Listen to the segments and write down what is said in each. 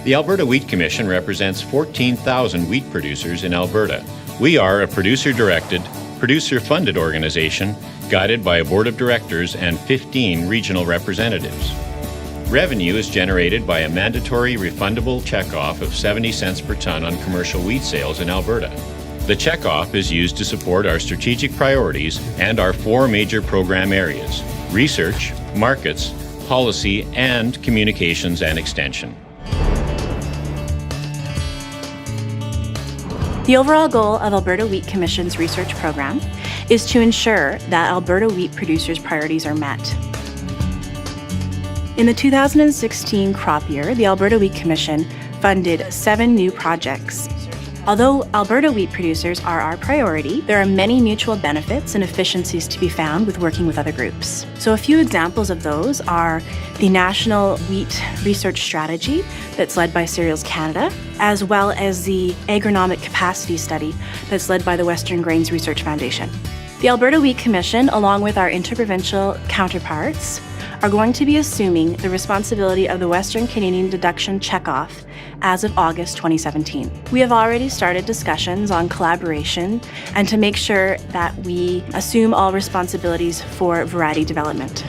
The Alberta Wheat Commission represents 14,000 wheat producers in Alberta. We are a producer-directed, producer-funded organization guided by a board of directors and 15 regional representatives. Revenue is generated by a mandatory refundable checkoff of 70 cents per ton on commercial wheat sales in Alberta. The checkoff is used to support our strategic priorities and our 4 major program areas: research, markets, policy, and communications and extension. The overall goal of Alberta Wheat Commission's research program is to ensure that Alberta wheat producers' priorities are met. In the 2016 crop year, the Alberta Wheat Commission funded 7 new projects. Although Alberta wheat producers are our priority, there are many mutual benefits and efficiencies to be found with working with other groups. So a few examples of those are the National Wheat Research Strategy that's led by Cereals Canada, as well as the Agronomic Capacity Study that's led by the Western Grains Research Foundation. The Alberta Wheat Commission, along with our interprovincial counterparts, are going to be assuming the responsibility of the Western Canadian Deduction Checkoff as of August 2017. We have already started discussions on collaboration and to make sure that we assume all responsibilities for variety development.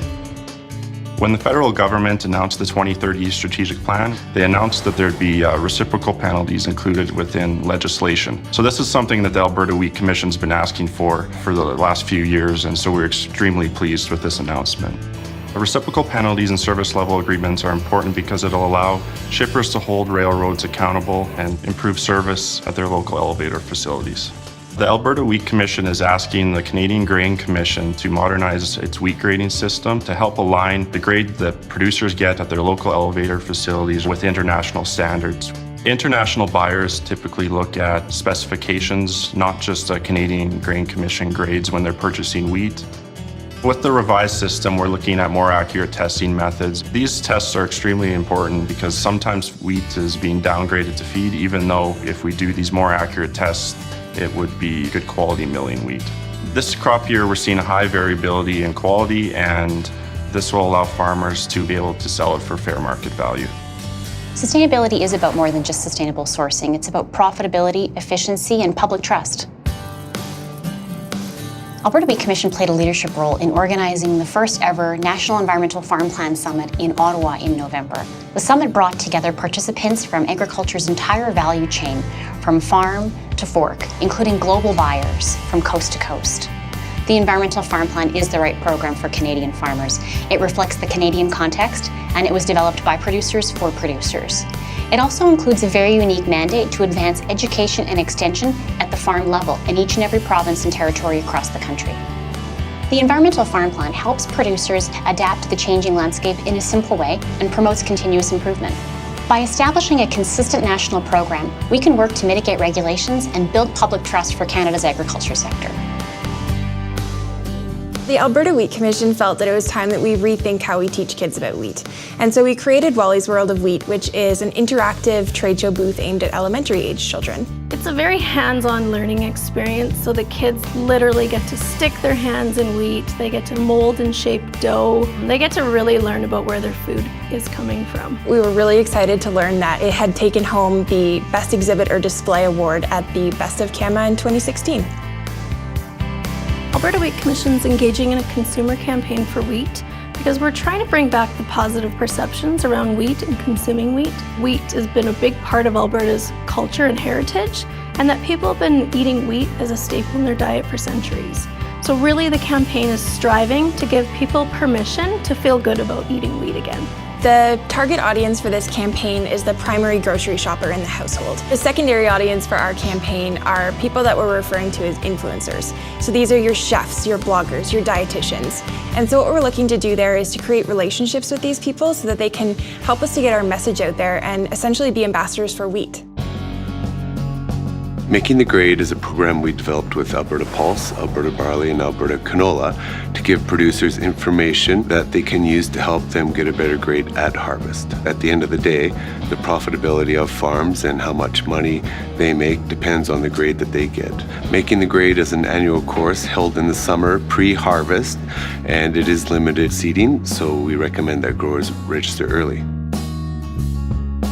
When the federal government announced the 2030 strategic plan, they announced that there'd be reciprocal penalties included within legislation. So this is something that the Alberta Wheat Commission's been asking for the last few years, and so we're extremely pleased with this announcement. Reciprocal penalties and service level agreements are important because it'll allow shippers to hold railroads accountable and improve service at their local elevator facilities. The Alberta Wheat Commission is asking the Canadian Grain Commission to modernize its wheat grading system to help align the grade that producers get at their local elevator facilities with international standards. International buyers typically look at specifications, not just Canadian Grain Commission grades when they're purchasing wheat. With the revised system, we're looking at more accurate testing methods. These tests are extremely important because sometimes wheat is being downgraded to feed, even though if we do these more accurate tests, it would be good quality milling wheat. This crop year, we're seeing a high variability in quality, and this will allow farmers to be able to sell it for fair market value. Sustainability is about more than just sustainable sourcing. It's about profitability, efficiency, and public trust. Alberta Wheat Commission played a leadership role in organizing the first ever National Environmental Farm Plan Summit in Ottawa in November. The summit brought together participants from agriculture's entire value chain, from farm to fork, including global buyers from coast to coast. The Environmental Farm Plan is the right program for Canadian farmers. It reflects the Canadian context, and it was developed by producers for producers. It also includes a very unique mandate to advance education and extension at the farm level in each and every province and territory across the country. The Environmental Farm Plan helps producers adapt to the changing landscape in a simple way and promotes continuous improvement. By establishing a consistent national program, we can work to mitigate regulations and build public trust for Canada's agriculture sector. The Alberta Wheat Commission felt that it was time that we rethink how we teach kids about wheat. And so we created Wally's World of Wheat, which is an interactive trade show booth aimed at elementary age children. It's a very hands-on learning experience, so the kids literally get to stick their hands in wheat, they get to mold and shape dough, they get to really learn about where their food is coming from. We were really excited to learn that it had taken home the Best Exhibit or Display Award at the Best of CAMA in 2016. Alberta Wheat Commission's engaging in a consumer campaign for wheat because we're trying to bring back the positive perceptions around wheat and consuming wheat. Wheat has been a big part of Alberta's culture and heritage, and that people have been eating wheat as a staple in their diet for centuries. So really the campaign is striving to give people permission to feel good about eating wheat again. The target audience for this campaign is the primary grocery shopper in the household. The secondary audience for our campaign are people that we're referring to as influencers. So these are your chefs, your bloggers, your dietitians. And so what we're looking to do there is to create relationships with these people so that they can help us to get our message out there and essentially be ambassadors for wheat. Making the Grade is a program we developed with Alberta Pulse, Alberta Barley, and Alberta Canola to give producers information that they can use to help them get a better grade at harvest. At the end of the day, the profitability of farms and how much money they make depends on the grade that they get. Making the Grade is an annual course held in the summer pre-harvest, and it is limited seating, so we recommend that growers register early.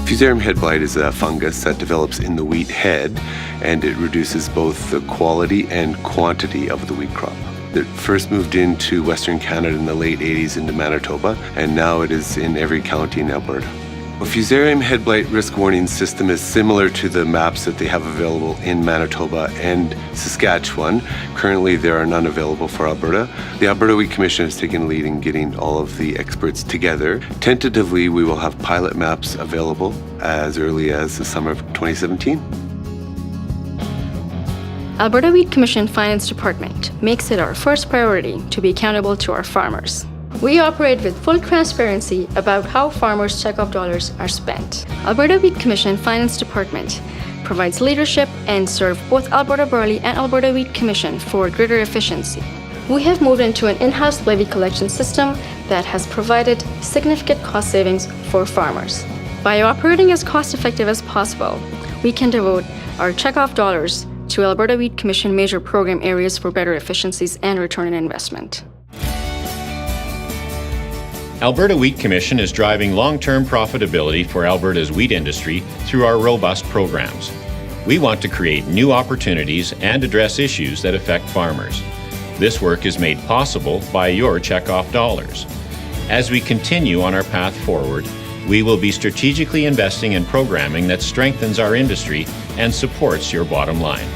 If Fusarium head blight is a fungus that develops in the wheat head, and it reduces both the quality and quantity of the wheat crop. It first moved into Western Canada in the late 80s into Manitoba, and now it is in every county in Alberta. A Fusarium head blight risk warning system is similar to the maps that they have available in Manitoba and Saskatchewan. Currently, there are none available for Alberta. The Alberta Wheat Commission has taken lead in getting all of the experts together. Tentatively, we will have pilot maps available as early as the summer of 2017. Alberta Wheat Commission Finance Department makes it our first priority to be accountable to our farmers. We operate with full transparency about how farmers' checkoff dollars are spent. Alberta Wheat Commission Finance Department provides leadership and serves both Alberta Barley and Alberta Wheat Commission for greater efficiency. We have moved into an in-house levy collection system that has provided significant cost savings for farmers. By operating as cost-effective as possible, we can devote our checkoff dollars to Alberta Wheat Commission major program areas for better efficiencies and return on investment. Alberta Wheat Commission is driving long-term profitability for Alberta's wheat industry through our robust programs. We want to create new opportunities and address issues that affect farmers. This work is made possible by your checkoff dollars. As we continue on our path forward, we will be strategically investing in programming that strengthens our industry and supports your bottom line.